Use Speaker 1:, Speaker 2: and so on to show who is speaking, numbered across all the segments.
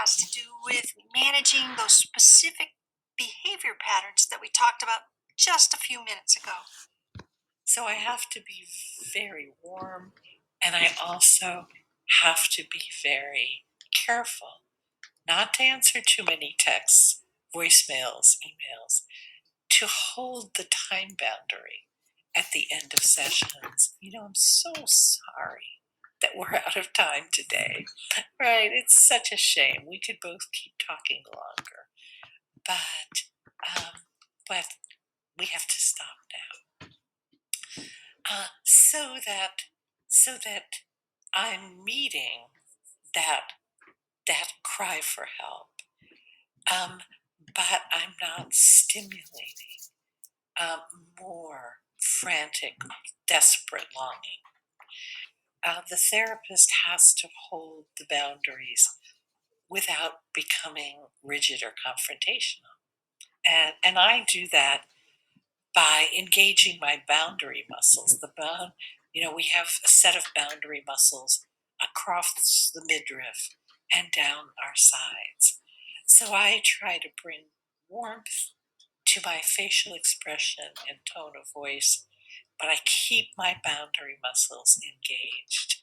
Speaker 1: has to do with managing those specific behavior patterns that we talked about just a few minutes ago.
Speaker 2: So I have to be very warm, and I also have to be very careful not to answer too many texts, voicemails, emails, to hold the time boundary at the end of sessions. I'm so sorry that we're out of time today. Right? It's such a shame. We could both keep talking longer, but but we have to stop now. So that I'm meeting that cry for help, um, but I'm not stimulating um, more frantic, desperate longing. The therapist has to hold the boundaries without becoming rigid or confrontational, and I do that by engaging my boundary muscles. We have a set of boundary muscles across the midriff and down our sides. So I try to bring warmth to my facial expression and tone of voice, but I keep my boundary muscles engaged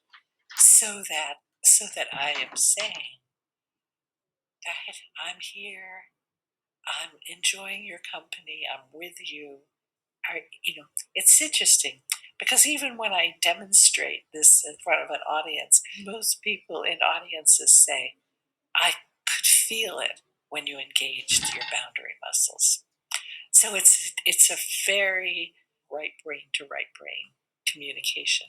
Speaker 2: so that I am saying that I'm here, I'm enjoying your company, I'm with you. It's interesting because even when I demonstrate this in front of an audience, most people in audiences say, I could feel it when you engaged your boundary muscles. So it's a very right brain to right brain communication.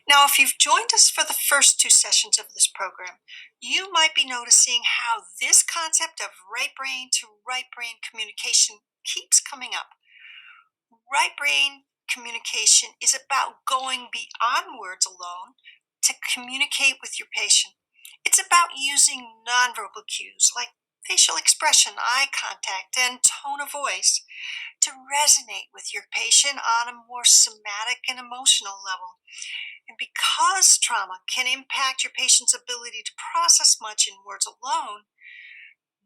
Speaker 1: Now, if you've joined us for the first two sessions of this program, you might be noticing how this concept of right brain to right brain communication keeps coming up. Right brain communication is about going beyond words alone to communicate with your patient. It's about using nonverbal cues like facial expression, eye contact, and tone of voice to resonate with your patient on a more somatic and emotional level. And because trauma can impact your patient's ability to process much in words alone,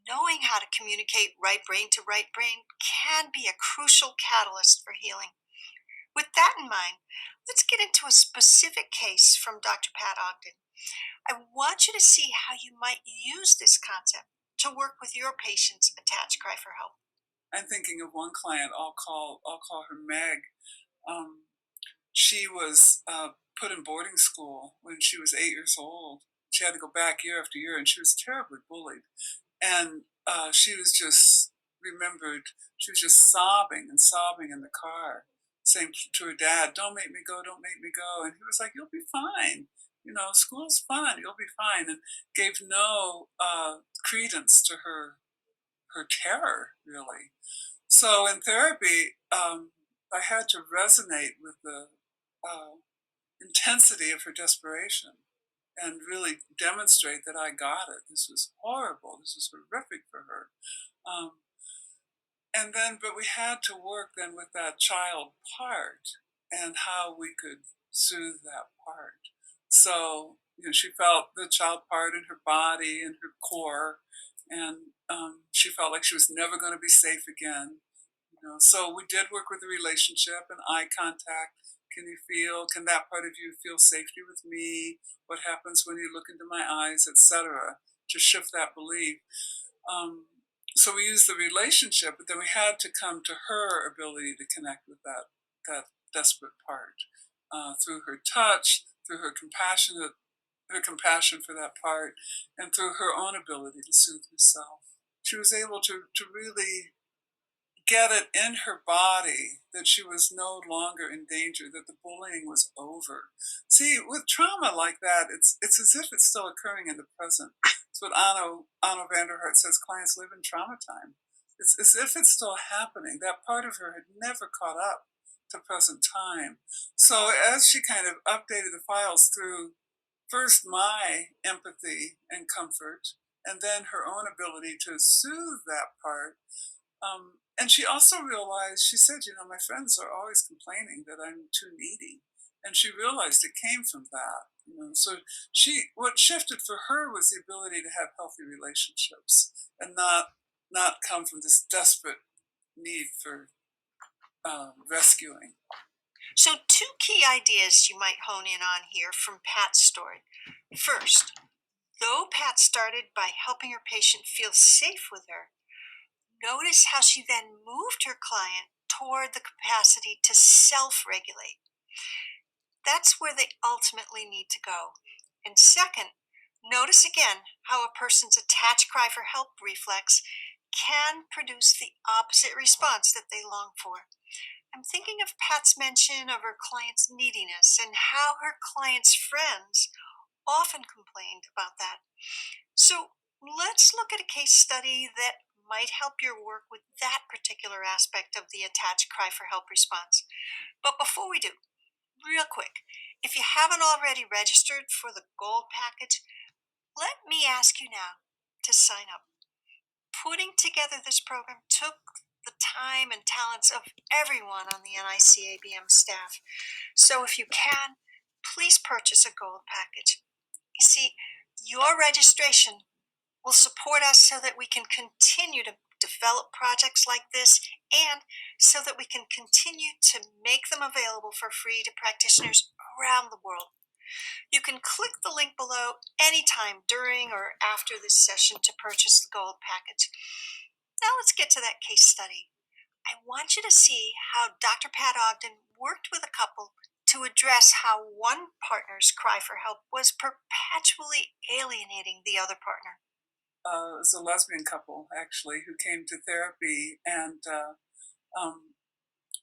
Speaker 1: knowing how to communicate right brain to right brain can be a crucial catalyst for healing. With that in mind, let's get into a specific case from Dr. Pat Ogden. I want you to see how you might use this concept to work with your patient's attached cry for help.
Speaker 3: I'm thinking of one client. I'll call her Meg. Um, she was put in boarding school when she was 8 years old. She had to go back year after year, and she was terribly bullied. And she was just remembered. She was just sobbing and sobbing in the car, saying to her dad, "Don't make me go, don't make me go." And he was like, "You'll be fine. School's fun. You'll be fine." And gave no credence to her terror, really. So in therapy, I had to resonate with the uh, intensity of her desperation and really demonstrate that I got it. This was horrible. This was horrific for her. Um, but we had to work then with that child part and how we could soothe that part. So, she felt the child part in her body and her core, and she felt like she was never going to be safe again. So we did work with the relationship and eye contact. Can that part of you feel safety with me? What happens when you look into my eyes, etc., to shift that belief. Um, so we used the relationship, but then we had to come to her ability to connect with that desperate part through her touch, through her compassion for that part, and through her own ability to soothe herself. She was able to really get it in her body that she was no longer in danger, that the bullying was over. See, with trauma like that, it's as if it's still occurring in the present. It's what Anno Vanderhart says, clients live in trauma time. It's as if it's still happening. That part of her had never caught up to present time. So as she kind of updated the files through first my empathy and comfort, and then her own ability to soothe that part, and she also realized, she said, my friends are always complaining that I'm too needy. And she realized it came from that. So what shifted for her was the ability to have healthy relationships and not come from this desperate need for rescuing.
Speaker 1: So, two key ideas you might hone in on here from Pat's story. First, though Pat started by helping her patient feel safe with her, notice how she then moved her client toward the capacity to self regulate. That's where they ultimately need to go. And second, notice again how a person's attached cry for help reflex can produce the opposite response that they long for. I'm thinking of Pat's mention of her client's neediness and how her client's friends often complained about that. So let's look at a case study that might help your work with that particular aspect of the attached cry for help response. But before we do, real quick, if you haven't already registered for the gold package, let me ask you now to sign up. Putting together this program took the time and talents of everyone on the NICABM staff. So if you can, please purchase a gold package. You see, your registration will support us so that we can continue to develop projects like this and so that we can continue to make them available for free to practitioners around the world. You can click the link below anytime during or after this session to purchase the gold package. Now let's get to that case study. I want you to see how Dr. Pat Ogden worked with a couple to address how one partner's cry for help was perpetually alienating the other partner.
Speaker 3: It was a lesbian couple, actually, who came to therapy, and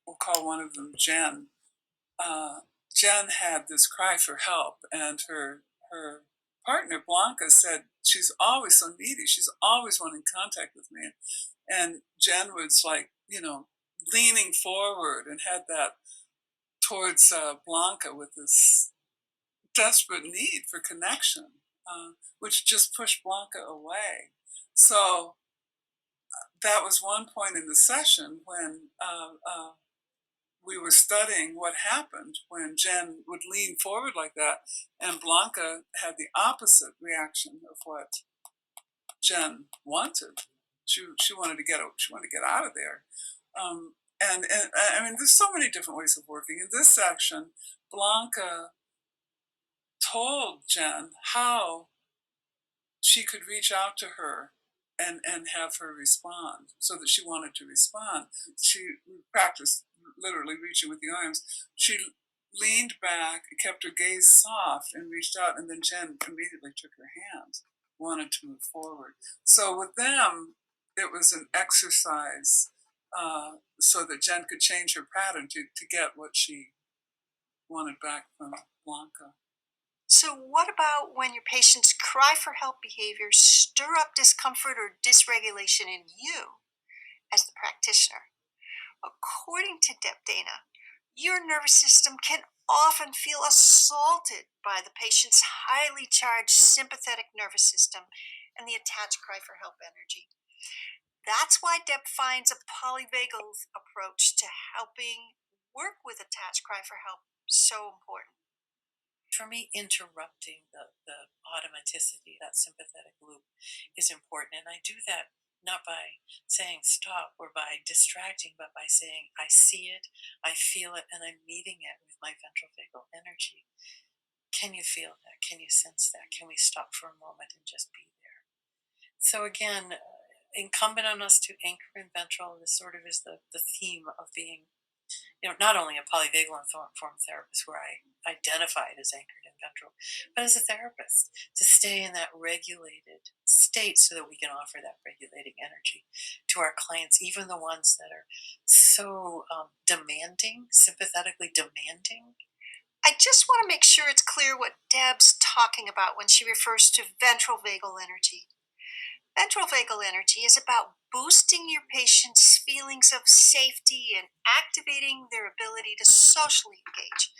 Speaker 3: we'll call one of them Jen. Jen had this cry for help, and her partner Blanca said she's always so needy. She's always wanting contact with me, and Jen was like, leaning forward and had that towards Blanca with this desperate need for connection, which just pushed Blanca away. So that was one point in the session when we were studying what happened when Jen would lean forward like that, and Blanca had the opposite reaction of what Jen wanted. She wanted to get out of there. And I mean, there's so many different ways of working. In this section, Blanca told Jen how she could reach out to her and have her respond, so that she wanted to respond. She practiced literally reaching with the arms. She leaned back, kept her gaze soft, and reached out, and then Jen immediately took her hand, wanted to move forward. So with them, it was an exercise so that Jen could change her pattern to get what she wanted back from Blanca.
Speaker 1: So, what about when your patient's cry for help behaviors stir up discomfort or dysregulation in you as the practitioner? According to Deb Dana, your nervous system can often feel assaulted by the patient's highly charged sympathetic nervous system and the attached cry for help energy. That's why Deb finds a polyvagal approach to helping work with attached cry for help so important.
Speaker 2: For me, interrupting the automaticity, that sympathetic loop, is important. And I do that not by saying stop or by distracting, but by saying, I see it, I feel it, and I'm meeting it with my ventral vagal energy. Can you feel that? Can you sense that? Can we stop for a moment and just be there? So again, incumbent on us to anchor in ventral. This sort of is the theme of being, not only a polyvagal informed therapist where I identified as anchored in ventral, but as a therapist to stay in that regulated state so that we can offer that regulating energy to our clients, even the ones that are so demanding, sympathetically demanding.
Speaker 1: I just want to make sure it's clear what Deb's talking about when she refers to ventral vagal energy. Ventral vagal energy is about boosting your patient's feelings of safety and activating their ability to socially engage.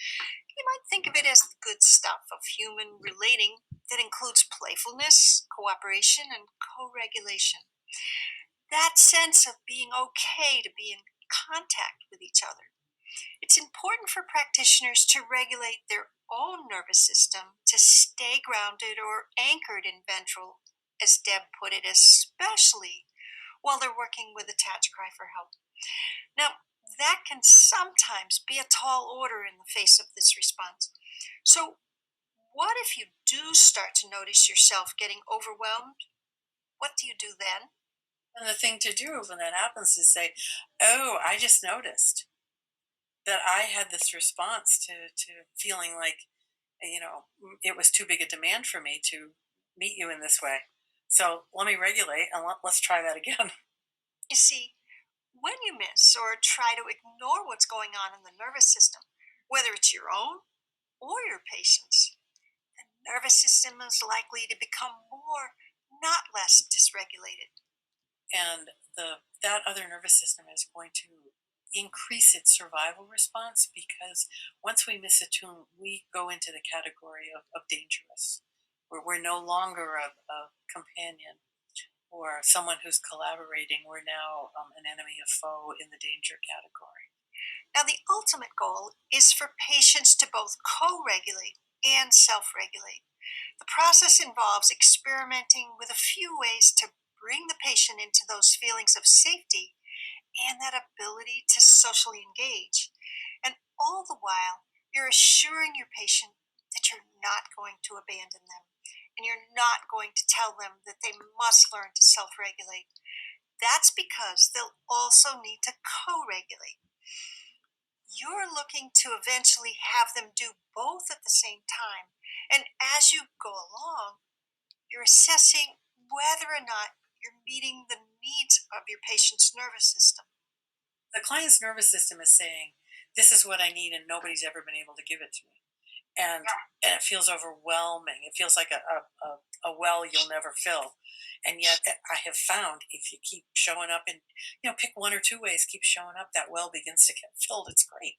Speaker 1: You might think of it as the good stuff of human relating that includes playfulness, cooperation, and co regulation. That sense of being okay to be in contact with each other. It's important for practitioners to regulate their own nervous system to stay grounded or anchored in ventral, as Deb put it, especially while they're working with attached cry for help. Now, that can sometimes be a tall order in the face of this response. So, what if you do start to notice yourself getting overwhelmed? What do you do then?
Speaker 2: And the thing to do when that happens is say, "Oh, I just noticed that I had this response to feeling like, it was too big a demand for me to meet you in this way. So let me regulate and let's try that again."
Speaker 1: You see, when you miss or try to ignore what's going on in the nervous system, whether it's your own or your patient's, the nervous system is likely to become more, not less, dysregulated.
Speaker 2: And that other nervous system is going to increase its survival response because once we miss a tune, we go into the category of dangerous. We're no longer a companion or someone who's collaborating. We're now an enemy, a foe in the danger category.
Speaker 1: Now, the ultimate goal is for patients to both co regulate and self regulate. The process involves experimenting with a few ways to bring the patient into those feelings of safety and that ability to socially engage. And all the while, you're assuring your patient that you're not going to abandon them and you're not going to tell them that they must learn to self regulate. That's because they'll also need to co regulate. You're looking to eventually have them do both at the same time. And as you go along, you're assessing whether or not you're meeting the needs of your patient's nervous system.
Speaker 2: The client's nervous system is saying, "This is what I need, and nobody's ever been able to give it to me." And it feels overwhelming. It feels like a well you'll never fill. And yet, I have found if you keep showing up and pick one or two ways, keep showing up, that well begins to get filled. It's great.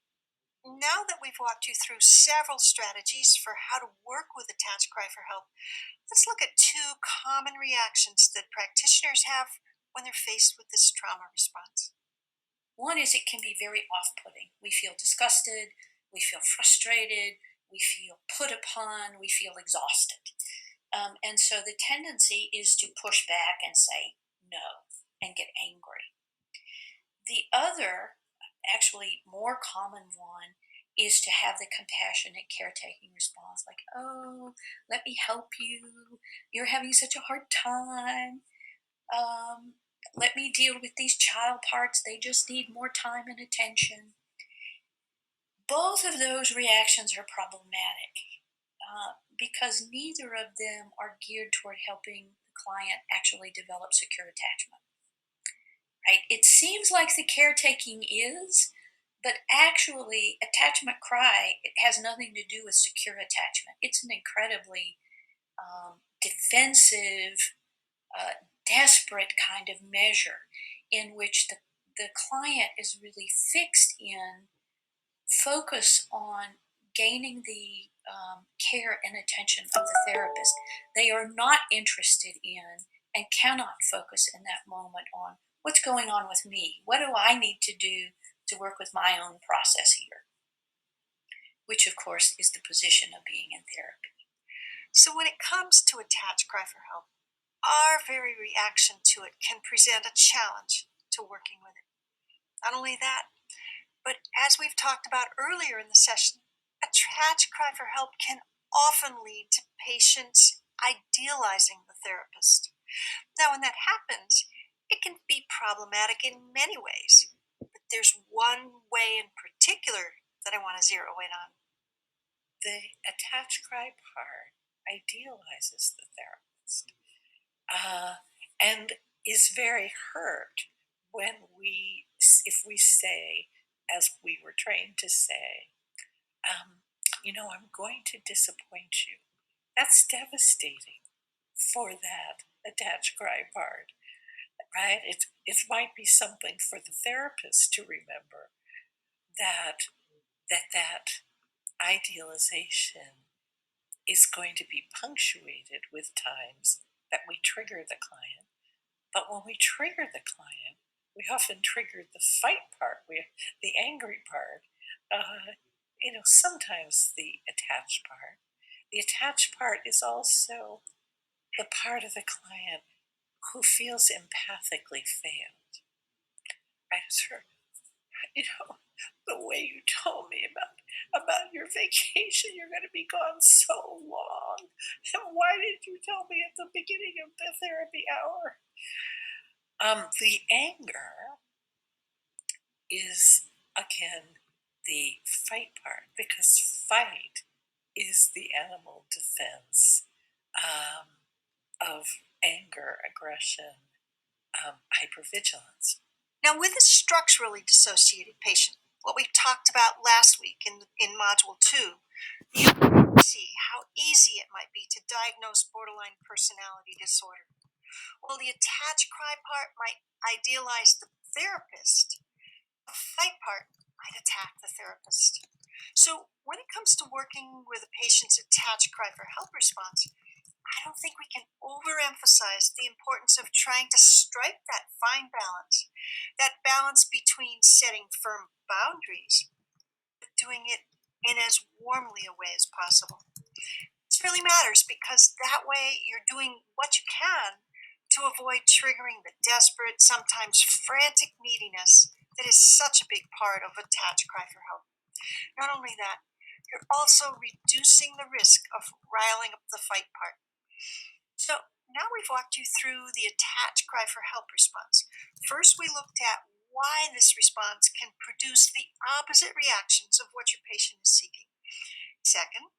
Speaker 1: Now that we've walked you through several strategies for how to work with attached cry for help, let's look at two common reactions that practitioners have when they're faced with this trauma response.
Speaker 4: One is it can be very off putting. We feel disgusted, we feel frustrated, we feel put upon, we feel exhausted. And so the tendency is to push back and say no and get angry. The other, actually more common one, is to have the compassionate caretaking response like, "Oh, let me help you. You're having such a hard time. Um, Let me deal with these child parts. They just need more time and attention." Both of those reactions are problematic because neither of them are geared toward helping the client actually develop secure attachment. Right? It seems like the caretaking is, but actually, attachment cry, it has nothing to do with secure attachment. It's an incredibly defensive, desperate kind of measure in which the client is really fixed in focus on gaining the care and attention of the therapist. They are not interested in and cannot focus in that moment on what's going on with me. What do I need to do to work with my own process here? Which, of course, is the position of being in therapy.
Speaker 1: So, when it comes to attached cry for help, our very reaction to it can present a challenge to working with it. Not only that, but as we've talked about earlier in the session, attached cry for help can often lead to patients idealizing the therapist. Now, when that happens, it can be problematic in many ways. But there's one way in particular that I want to zero in on.
Speaker 2: The attached cry part idealizes the therapist and is very hurt when if we say, as we were trained to say, "I'm going to disappoint you." That's devastating for that attached cry part, right? It might be something for the therapist to remember that that idealization is going to be punctuated with times that we trigger the client. But when we trigger the client, we often trigger the fight part, the angry part. sometimes the attached part is also the part of the client who feels empathically failed. Right? Sure. The way you told me about your vacation, you're going to be gone so long. And why did you tell me at the beginning of the therapy hour? The anger is, again, the fight part, because fight is the animal defense of anger, aggression, hypervigilance.
Speaker 1: Now, with a structurally dissociated patient, what we talked about last week in Module 2, you see how easy it might be to diagnose borderline personality disorder. Well, the attach cry part might idealize the therapist. The fight part might attack the therapist. So, when it comes to working with a patient's attach cry for help response, I don't think we can overemphasize the importance of trying to strike that fine balance, that balance between setting firm boundaries, but doing it in as warmly a way as possible. This really matters because that way you're doing what you can to avoid triggering the desperate, sometimes frantic neediness that is such a big part of attach cry for help. Not only that, you're also reducing the risk of riling up the fight part. So now we've walked you through the attach cry for help response. First, we looked at why this response can produce the opposite reactions of what your patient is seeking. Second,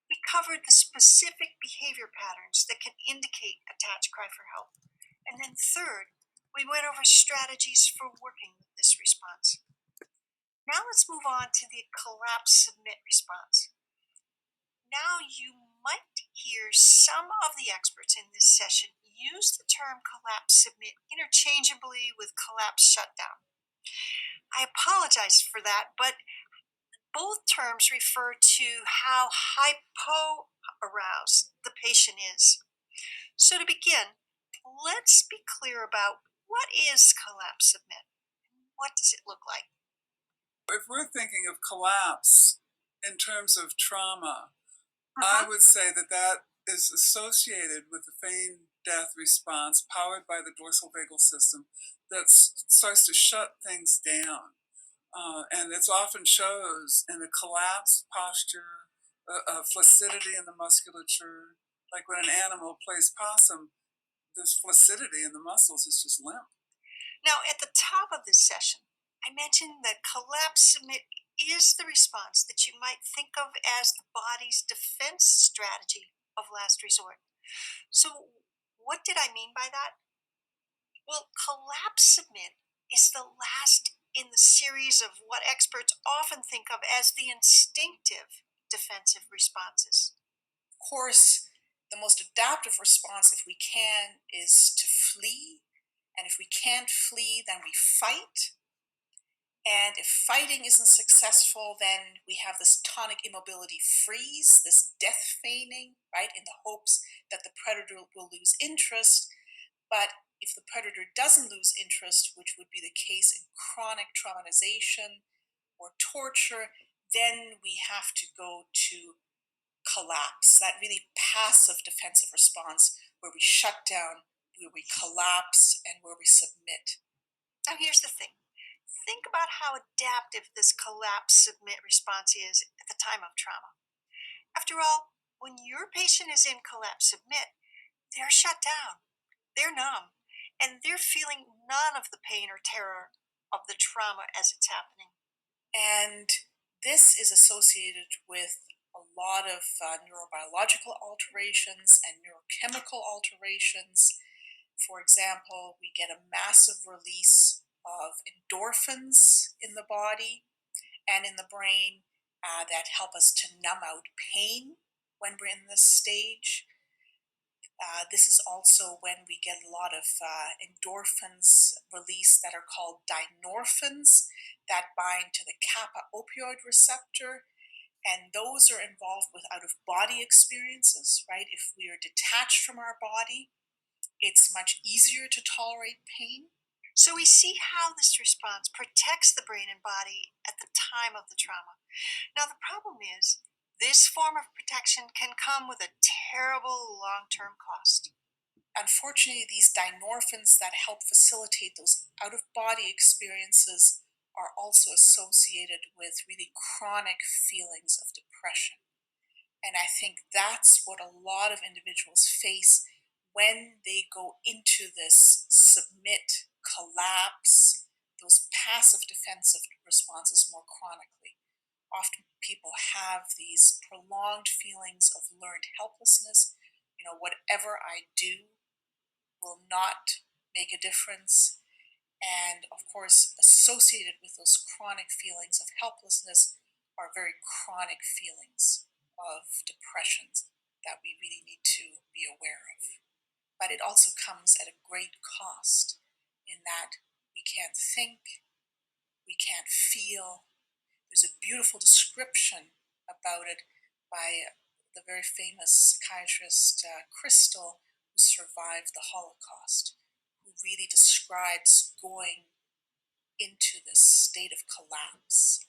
Speaker 1: we covered the specific behavior patterns that can indicate attach cry for help. And then third, we went over strategies for working with this response. Now let's move on to the collapse submit response. Now you might hear some of the experts in this session use the term collapse submit interchangeably with collapse shutdown. I apologize for that, but both terms refer to how hypo-aroused the patient is. So to begin, let's be clear about what is collapse submit. What does it look like?
Speaker 3: If we're thinking of collapse in terms of trauma, I would say that is associated with the feigned death response powered by the dorsal vagal system that starts to shut things down. And it often shows in a collapsed posture, a flaccidity in the musculature. Like when an animal plays possum, there's flaccidity in the muscles, it's just limp.
Speaker 1: Now, at the top of this session, I mentioned that collapse submit is the response that you might think of as the body's defense strategy of last resort. So, what did I mean by that? Well, collapse submit is the last in the series of what experts often think of as the instinctive defensive responses.
Speaker 4: Of course, the most adaptive response, if we can, is to flee. And if we can't flee, then we fight. And if fighting isn't successful, then we have this tonic immobility freeze, this death feigning, right, in the hopes that the predator will lose interest. But if the predator doesn't lose interest, which would be the case in chronic traumatization or torture, then we have to go to collapse, that really passive defensive response where we shut down, where we collapse, and where we submit.
Speaker 1: Now, here's the thing. Think about how adaptive this collapse submit response is at the time of trauma. After all, when your patient is in collapse submit, they're shut down, they're numb, and they're feeling none of the pain or terror of the trauma as it's happening.
Speaker 4: And this is associated with a lot of neurobiological alterations and neurochemical alterations. For example, we get a massive release of endorphins in the body and in the brain that help us to numb out pain when we're in this stage. This is also when we get a lot of endorphins released that are called dynorphins that bind to the kappa opioid receptor. And those are involved with out-of-body experiences, right? If we are detached from our body, it's much easier to tolerate pain.
Speaker 1: So we see how this response protects the brain and body at the time of the trauma. Now, the problem is, this form of protection can come with a terrible long term cost.
Speaker 4: Unfortunately, these dynorphins that help facilitate those out of body experiences are also associated with really chronic feelings of depression. And I think that's what a lot of individuals face when they go into this submit, collapse, those passive defensive responses more chronically. Often people have these prolonged feelings of learned helplessness. Whatever I do will not make a difference. And of course, associated with those chronic feelings of helplessness are very chronic feelings of depressions that we really need to be aware of. But it also comes at a great cost in that we can't think, we can't feel. There's a beautiful description about it by the very famous psychiatrist Crystal, who survived the Holocaust, who really describes going into this state of collapse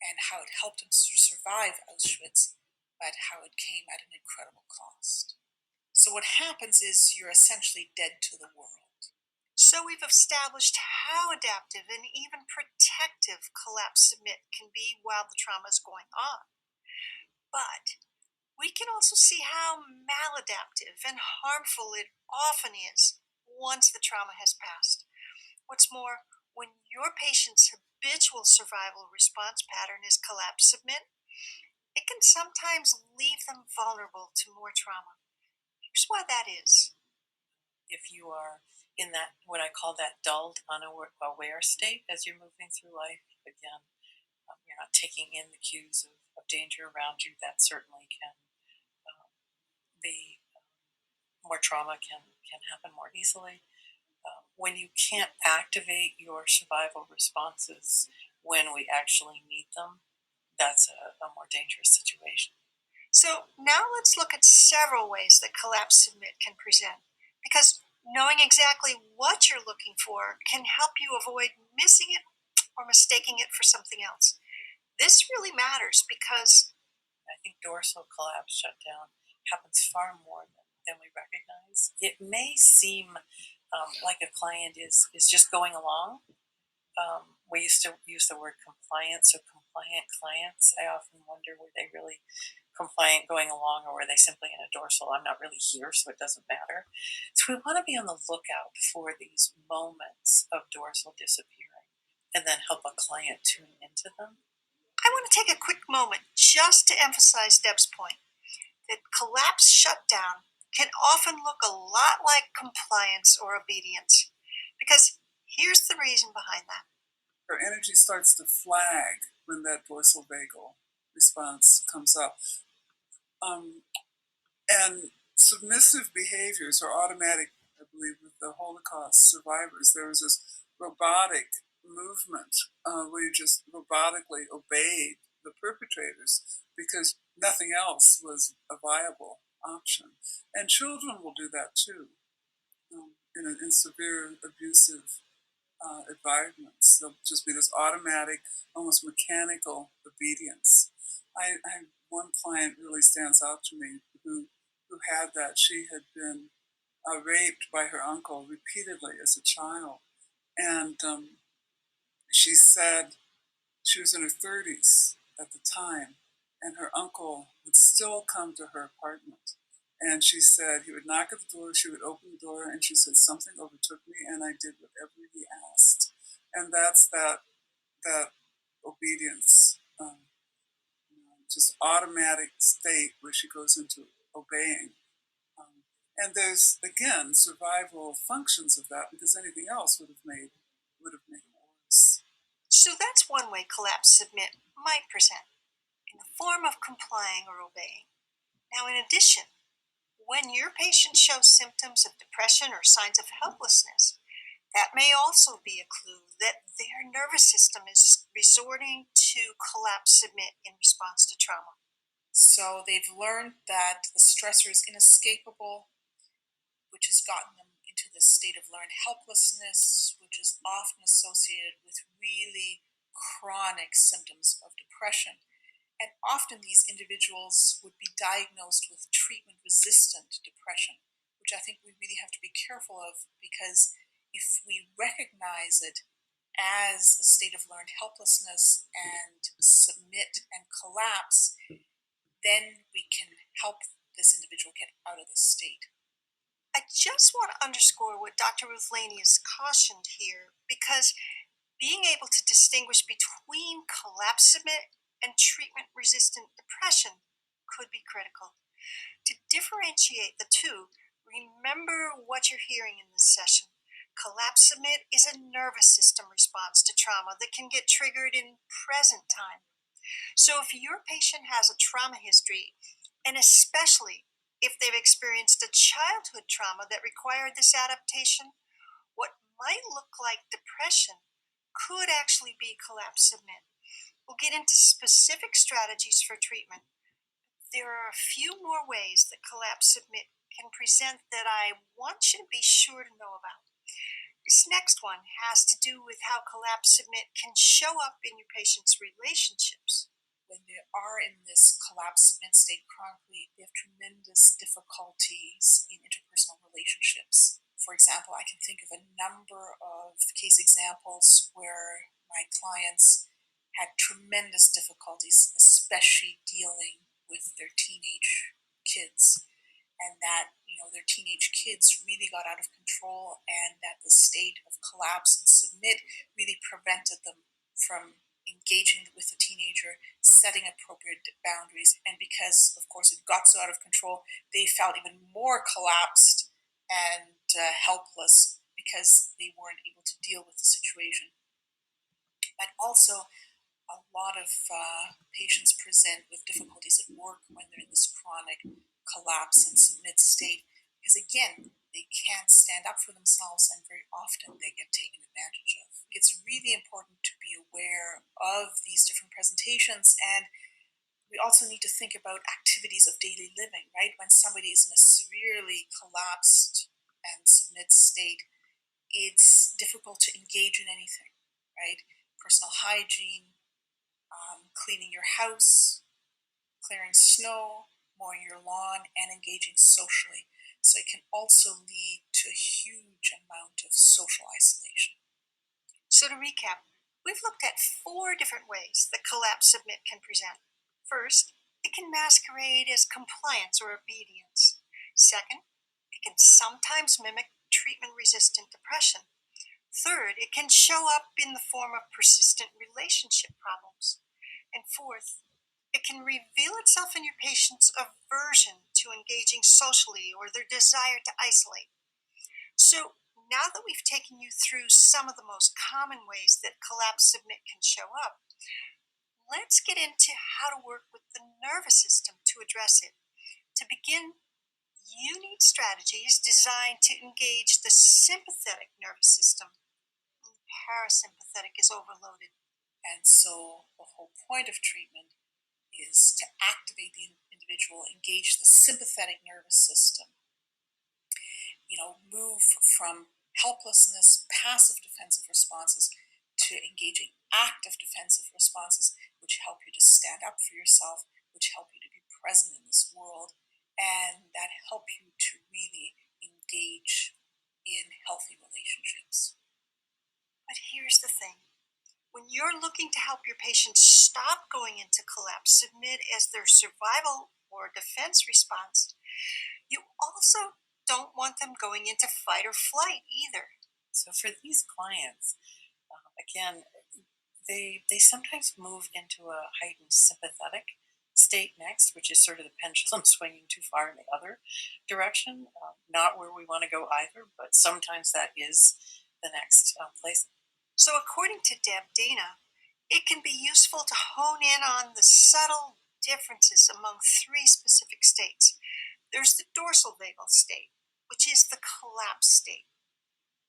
Speaker 4: and how it helped him to survive Auschwitz, but how it came at an incredible cost. So what happens is you're essentially dead to the world.
Speaker 1: So, we've established how adaptive and even protective collapse submit can be while the trauma is going on. But we can also see how maladaptive and harmful it often is once the trauma has passed. What's more, when your patient's habitual survival response pattern is collapse submit, it can sometimes leave them vulnerable to more trauma. Here's why that is.
Speaker 2: If you are in that, what I call that dulled, unaware state as you're moving through life, again, you're not taking in the cues of danger around you, that certainly can be more trauma can happen more easily. When you can't activate your survival responses when we actually need them, that's a more dangerous situation.
Speaker 1: So now let's look at several ways that collapse submit can present, because knowing exactly what you're looking for can help you avoid missing it or mistaking it for something else. This really matters because
Speaker 2: I think dorsal collapse shutdown happens far more than we recognize. It may seem like a client is just going along. We used to use the word compliant, so compliant clients, I often wonder, were they really compliant going along, or were they simply in a dorsal? I'm not really here, so it doesn't matter. So we want to be on the lookout for these moments of dorsal disappearing and then help a client tune into them.
Speaker 1: I want to take a quick moment just to emphasize Deb's point that collapse shutdown can often look a lot like compliance or obedience. Because here's the reason behind that.
Speaker 3: Her energy starts to flag when that dorsal vagal response comes up. And submissive behaviors are automatic, I believe, with the Holocaust survivors. There was this robotic movement where you just robotically obeyed the perpetrators because nothing else was a viable option. And children will do that too in severe abusive environments. There'll just be this automatic, almost mechanical obedience. One client really stands out to me who had that. She had been raped by her uncle repeatedly as a child, and she said she was in her 30s at the time, and her uncle would still come to her apartment. And she said he would knock at the door, she would open the door, and she said, something overtook me, and I did whatever he asked. And that's that obedience, just automatic state where she goes into obeying. And there's, again, survival functions of that, because anything else would have made it worse.
Speaker 1: So that's one way collapse submit might present, in the form of complying or obeying. Now, in addition, when your patient shows symptoms of depression or signs of helplessness, that may also be a clue that their nervous system is resorting to collapse submit in response to trauma.
Speaker 4: So they've learned that the stressor is inescapable, which has gotten them into this state of learned helplessness, which is often associated with really
Speaker 5: chronic symptoms of depression. And often these individuals would be diagnosed with treatment resistant depression, which I think we really have to be careful of, because if we recognize it as a state of learned helplessness and submit and collapse, then we can help this individual get out of the state.
Speaker 1: I just want to underscore what Dr. Ruth Laney has cautioned here, because being able to distinguish between collapse submit and treatment resistant depression could be critical. To differentiate the two, remember what you're hearing in this session. Collapse submit is a nervous system response to trauma that can get triggered in present time. So if your patient has a trauma history, and especially if they've experienced a childhood trauma that required this adaptation, what might look like depression could actually be collapse submit. We'll get into specific strategies for treatment. There are a few more ways that collapse submit can present that I want you to be sure to know about. This next one has to do with how collapse submit can show up in your patient's relationships.
Speaker 5: When they are in this collapse submit state chronically, they have tremendous difficulties in interpersonal relationships. For example, I can think of a number of case examples where my clients had tremendous difficulties, especially dealing with their teenage kids, and that their teenage kids really got out of control, and that the state of collapse and submit really prevented them from engaging with the teenager, setting appropriate boundaries. And because, of course, it got so out of control, they felt even more collapsed and helpless because they weren't able to deal with the situation. But also, a lot of patients present with difficulties at work when they're in this chronic collapse and submit state, because again, they can't stand up for themselves, and very often they get taken advantage of. It's really important to be aware of these different presentations, and we also need to think about activities of daily living, right? When somebody is in a severely collapsed and submit state, it's difficult to engage in anything, right? Personal hygiene, cleaning your house, clearing snow, mowing your lawn, and engaging socially. So it can also lead to a huge amount of social isolation.
Speaker 1: So to recap, we've looked at 4 different ways that collapse submit can present. First, it can masquerade as compliance or obedience. Second, it can sometimes mimic treatment-resistant depression. Third, it can show up in the form of persistent relationship problems. And fourth, it can reveal itself in your patient's aversion to engaging socially or their desire to isolate. So now that we've taken you through some of the most common ways that collapse submit can show up, let's get into how to work with the nervous system to address it. To begin, you need strategies designed to engage the sympathetic nervous system. The parasympathetic is overloaded.
Speaker 5: And so the whole point of treatment is to activate the individual, engage the sympathetic nervous system, move from helplessness, passive defensive responses, to engaging active defensive responses, which help you to stand up for yourself, which help you to be present in this world, and that help you to really engage in healthy relationships.
Speaker 1: But here's the thing. When you're looking to help your patients stop going into collapse submit as their survival or defense response, you also don't want them going into fight or flight either.
Speaker 2: So for these clients, again, they sometimes move into a heightened sympathetic state next, which is sort of the pendulum swinging too far in the other direction. Not where we want to go either, but sometimes that is the next place.
Speaker 1: So according to Deb Dana, it can be useful to hone in on the subtle differences among 3 specific states. There's the dorsal vagal state, which is the collapse state.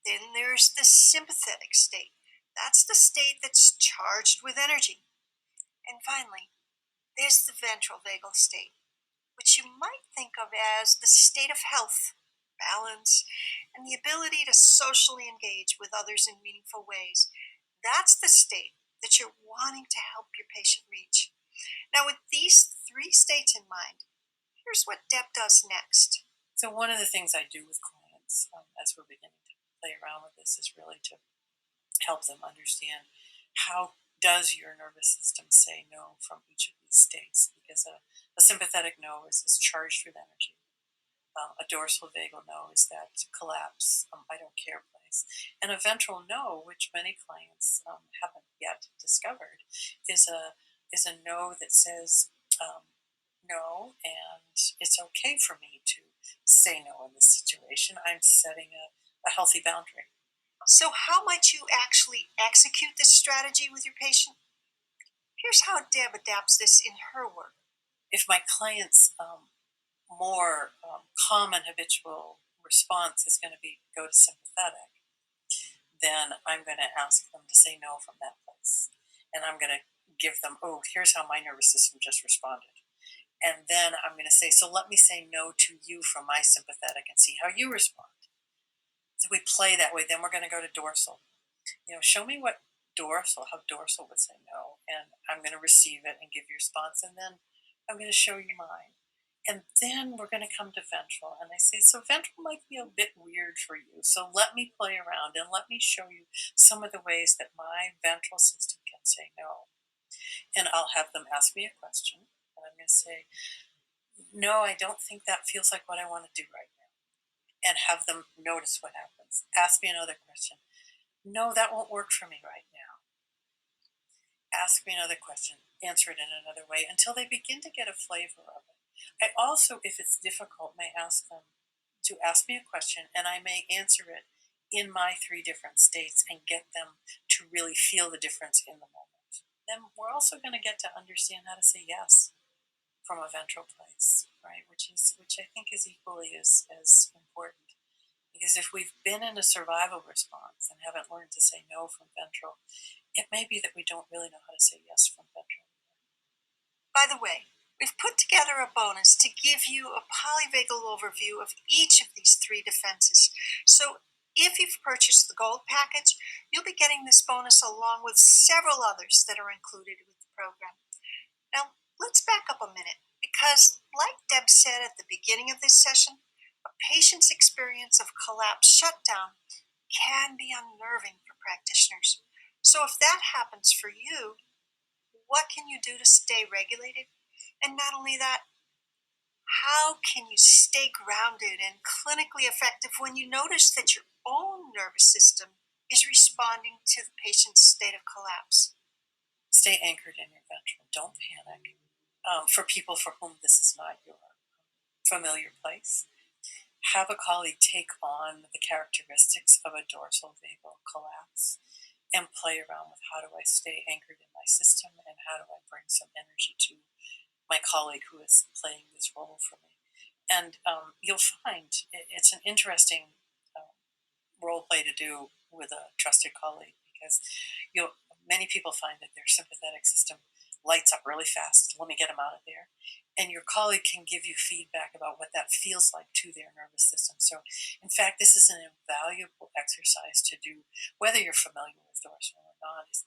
Speaker 1: Then there's the sympathetic state. That's the state that's charged with energy. And finally, there's the ventral vagal state, which you might think of as the state of health, balance, and the ability to socially engage with others in meaningful ways. That's the state that you're wanting to help your patient reach. Now, with these three states in mind, here's what Deb does next.
Speaker 2: So one of the things I do with clients as we're beginning to play around with this is really to help them understand how does your nervous system say no from each of these states, because a sympathetic no is charged with energy. A dorsal vagal no is that collapse, I don't care place. And a ventral no, which many clients haven't yet discovered, is a no that says no, and it's okay for me to say no in this situation. I'm setting a healthy boundary.
Speaker 1: So, how might you actually execute this strategy with your patient? Here's how Deb adapts this in her work.
Speaker 2: If my client's more common habitual response is going to be go to sympathetic, then I'm going to ask them to say no from that place. And I'm going to give them, oh, here's how my nervous system just responded. And then I'm going to say, so let me say no to you from my sympathetic and see how you respond. So we play that way. Then we're going to go to dorsal. Show me how dorsal would say no. And I'm going to receive it and give your response. And then I'm going to show you mine. And then we're going to come to ventral. And I say, so ventral might be a bit weird for you. So let me play around and let me show you some of the ways that my ventral system can say no. And I'll have them ask me a question. And I'm going to say, no, I don't think that feels like what I want to do right now. And have them notice what happens. Ask me another question. No, that won't work for me right now. Ask me another question. Answer it in another way until they begin to get a flavor of it. I also, if it's difficult, may ask them to ask me a question, and I may answer it in my three different states and get them to really feel the difference in the moment. Then we're also going to get to understand how to say yes from a ventral place, right? Which I think is equally as important. Because if we've been in a survival response and haven't learned to say no from ventral, it may be that we don't really know how to say yes from ventral.
Speaker 1: By the way, we've put together a bonus to give you a polyvagal overview of each of these three defenses. So if you've purchased the gold package, you'll be getting this bonus along with several others that are included with the program. Now, let's back up a minute because, like Deb said at the beginning of this session, a patient's experience of collapse shutdown can be unnerving for practitioners. So if that happens for you, what can you do to stay regulated? And not only that, how can you stay grounded and clinically effective when you notice that your own nervous system is responding to the patient's state of collapse?
Speaker 2: Stay anchored in your ventral. Don't panic. For people for whom this is not your familiar place, have a colleague take on the characteristics of a dorsal vagal collapse and play around with how do I stay anchored in my system and how do I bring some energy to my colleague who is playing this role for me. And you'll find it's an interesting role play to do with a trusted colleague because many people find that their sympathetic system lights up really fast. Let me get them out of there. And your colleague can give you feedback about what that feels like to their nervous system. So, in fact, this is an invaluable exercise to do, whether you're familiar with dorsal or not, is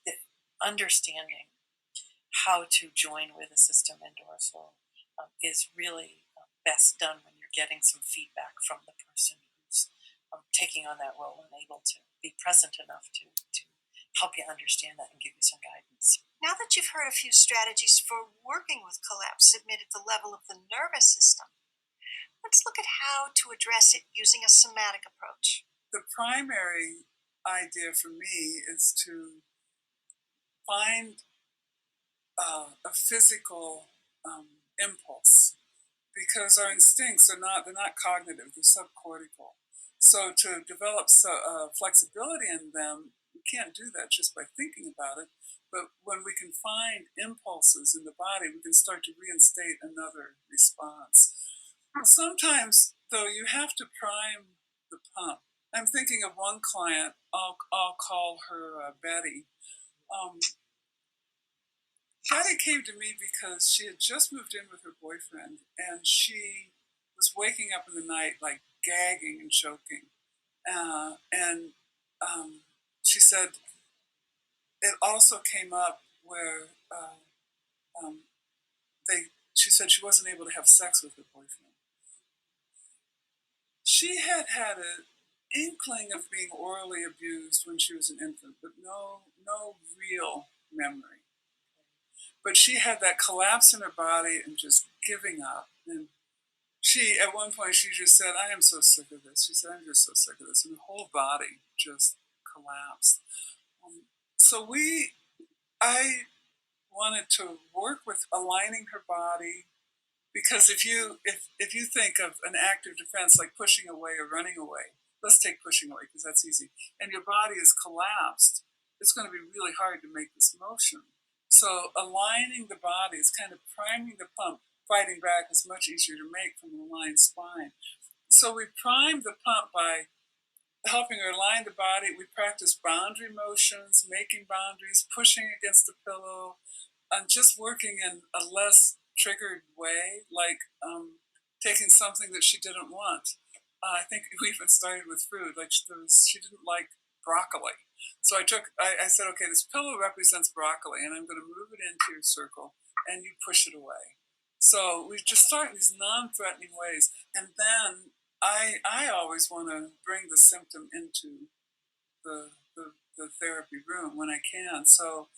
Speaker 2: understanding how to join with a system in dorsal is really best done when you're getting some feedback from the person who's taking on that role and able to be present enough to help you understand that and give you some guidance.
Speaker 1: Now that you've heard a few strategies for working with collapse submitted at the level of the nervous system, let's look at how to address it using a somatic approach.
Speaker 3: The primary idea for me is to find a physical impulse, because our instincts they're not cognitive, they're subcortical. So to develop flexibility in them, we can't do that just by thinking about it. But when we can find impulses in the body, we can start to reinstate another response. Sometimes, though, you have to prime the pump. I'm thinking of one client, I'll call her Betty. Betty came to me because she had just moved in with her boyfriend, and she was waking up in the night like gagging and choking. And she said, it also came up where she said she wasn't able to have sex with her boyfriend. She had had an inkling of being orally abused when she was an infant, but no real memory. But she had that collapse in her body and just giving up. And she, at one point, she just said, "I am so sick of this." She said, "I'm just so sick of this," and her whole body just collapsed. So I wanted to work with aligning her body, because if you think of an active defense like pushing away or running away, let's take pushing away because that's easy, and your body is collapsed, it's going to be really hard to make this motion. So aligning the body is kind of priming the pump. Fighting back is much easier to make from an aligned spine. So we primed the pump by helping her align the body. We practice boundary motions, making boundaries, pushing against the pillow, and just working in a less triggered way, like taking something that she didn't want. I think we even started with food. Like she didn't like broccoli. So I said, okay, this pillow represents broccoli, and I'm going to move it into your circle, and you push it away. So we just start in these non-threatening ways, and then I always want to bring the symptom into the therapy room when I can. So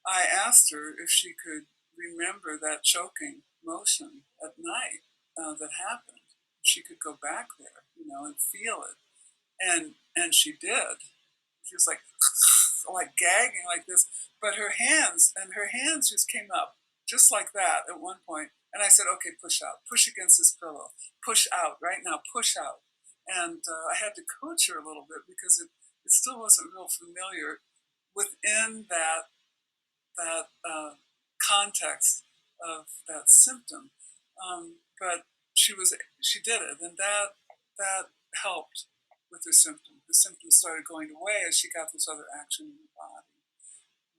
Speaker 3: I asked her if she could remember that choking motion at night that happened. She could go back there, and feel it, and she did. She was like like gagging like this, but her hands just came up just like that at one point. And I said, "Okay, push out, push against this pillow, push out right now, push out." And I had to coach her a little bit because it still wasn't real familiar within that context of that symptom. But she did it, and that helped with the symptom. The symptoms started going away as she got this other action in the body.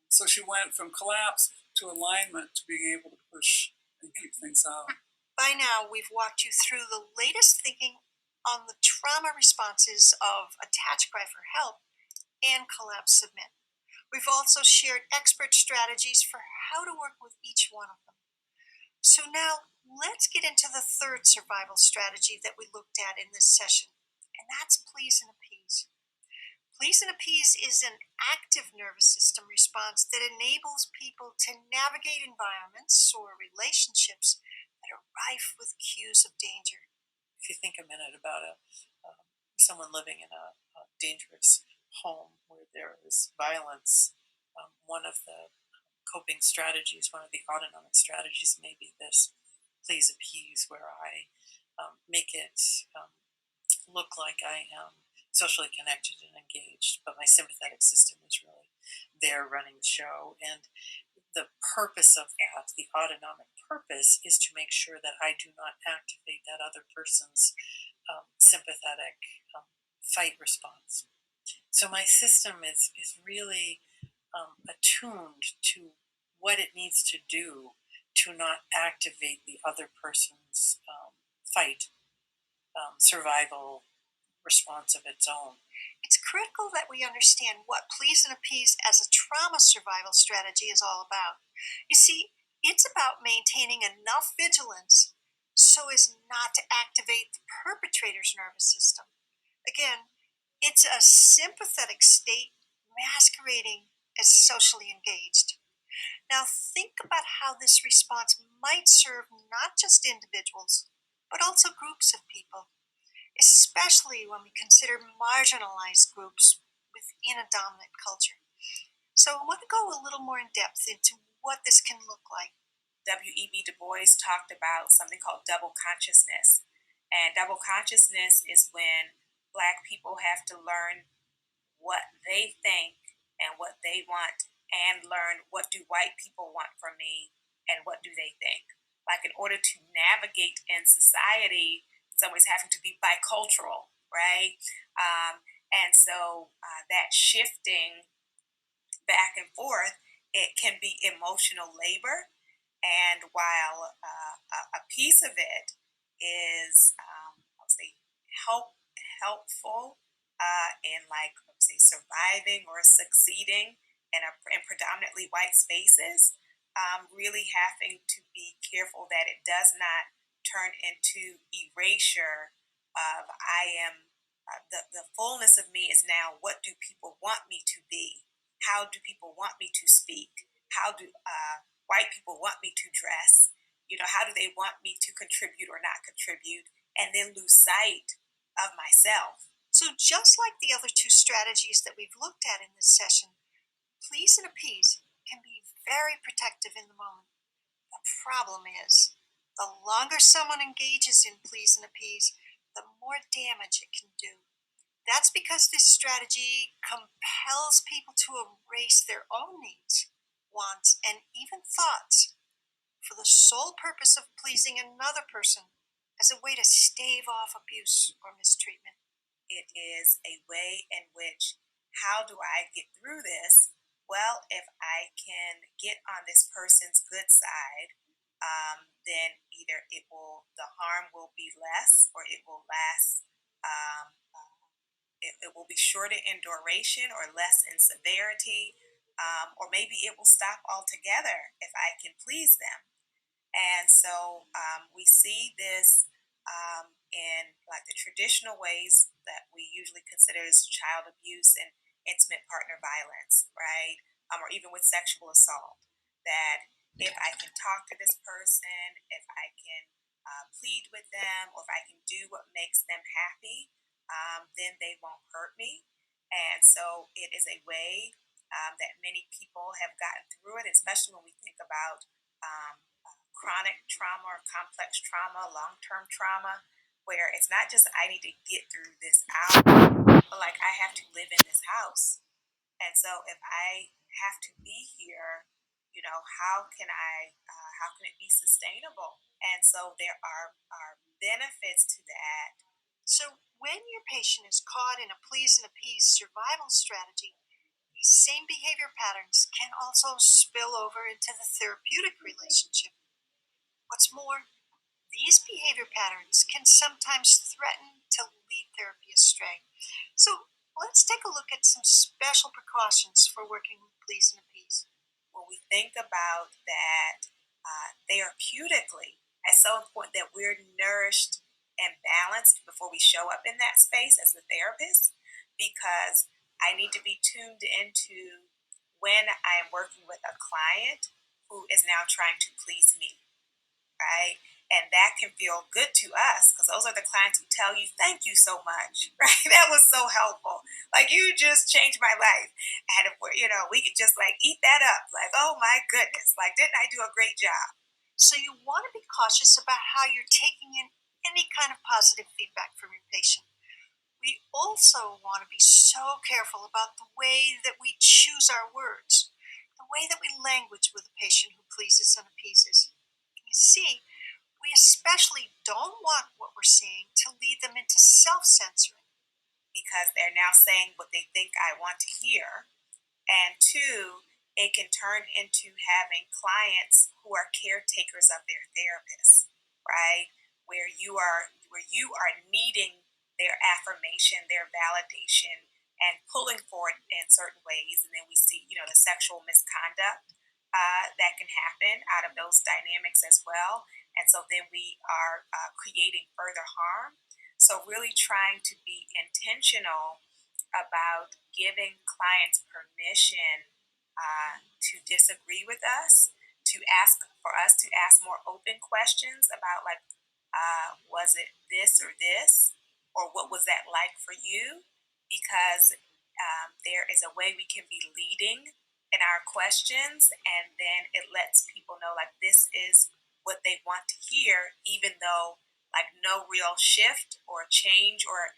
Speaker 3: So she went from collapse to alignment to being able to push and keep things out.
Speaker 1: By now, we've walked you through the latest thinking on the trauma responses of attach, cry for help, and collapse submit. We've also shared expert strategies for how to work with each one of them. So now let's get into the third survival strategy that we looked at in this session, and that's please and appease. Please and appease is an active nervous system response that enables people to navigate environments or relationships that are rife with cues of danger.
Speaker 2: If you think a minute about someone living in a dangerous home where there is violence, one of the coping strategies, one of the autonomic strategies may be this please appease, where I make it look like I am socially connected and engaged, but my sympathetic system is really there running the show. And the purpose of that, the autonomic purpose, is to make sure that I do not activate that other person's sympathetic fight response. So my system is really attuned to what it needs to do to not activate the other person's fight survival response of its own.
Speaker 1: It's critical that we understand what please and appease as a trauma survival strategy is all about. You see, it's about maintaining enough vigilance so as not to activate the perpetrator's nervous system. Again, it's a sympathetic state masquerading as socially engaged. Now, think about how this response might serve not just individuals, but also groups of people, especially when we consider marginalized groups within a dominant culture. So I want to go a little more in depth into what this can look like.
Speaker 5: W.E.B. Du Bois talked about something called double consciousness. And double consciousness is when Black people have to learn what they think and what they want, and learn what do white people want from me and what do they think. Like, in order to navigate in society, it's always having to be bicultural, right? And so that shifting back and forth, it can be emotional labor. And while a piece of it is, I would say, helpful in, like, I would say, surviving or succeeding in predominantly white spaces, really having to be careful that it does not turn into erasure of I am the fullness of me is now what do people want me to be? How do people want me to speak? How do white people want me to dress? How do they want me to contribute or not contribute? And then lose sight of myself.
Speaker 1: So, just like the other two strategies that we've looked at in this session, please and appease can be very protective in the moment. The problem is, the longer someone engages in please and appease, the more damage it can do. That's because this strategy compels people to erase their own needs, wants, and even thoughts for the sole purpose of pleasing another person as a way to stave off abuse or mistreatment.
Speaker 5: It is a way in which, how do I get through this? Well, if I can get on this person's good side, then either the harm will be less, or it will last. It will be shorter in duration or less in severity, or maybe it will stop altogether if I can please them. And so we see this in like the traditional ways that we usually consider as child abuse and intimate partner violence, right? Or even with sexual assault. That if I can talk to this person, if I can plead with them, or if I can do what makes them happy, then they won't hurt me. And so it is a way that many people have gotten through it, especially when we think about chronic trauma or complex trauma, long-term trauma, where it's not just I need to get through this out, but like I have to live in this house. And so if I have to be here, how can it be sustainable? And so there are benefits to that.
Speaker 1: So, when your patient is caught in a please and appease survival strategy, these same behavior patterns can also spill over into the therapeutic relationship. What's more, these behavior patterns can sometimes threaten to lead therapy astray. So, let's take a look at some special precautions for working with please and appease.
Speaker 5: When we think about that therapeutically, it's so important that we're nourished and balanced before we show up in that space as a therapist, because I need to be tuned into when I am working with a client who is now trying to please me, right? And that can feel good to us because those are the clients who tell you, thank you so much, right? That was so helpful. Like, you just changed my life. And if we could just like eat that up, like, oh my goodness, like, didn't I do a great job?
Speaker 1: So, you want to be cautious about how you're taking in any kind of positive feedback from your patient. We also want to be so careful about the way that we choose our words, the way that we language with a patient who pleases and appeases. You see, we especially don't want what we're saying to lead them into self-censoring.
Speaker 5: Because they're now saying what they think I want to hear. And two, it can turn into having clients who are caretakers of their therapists, right? Where you are needing their affirmation, their validation, and pulling for it in certain ways. And then we see, the sexual misconduct that can happen out of those dynamics as well. And so then we are creating further harm. So really trying to be intentional about giving clients permission to disagree with us, to ask for us to ask more open questions about like, was it this or this, or what was that like for you? Because there is a way we can be leading in our questions, and then it lets people know like this is what they want to hear, even though like no real shift or change or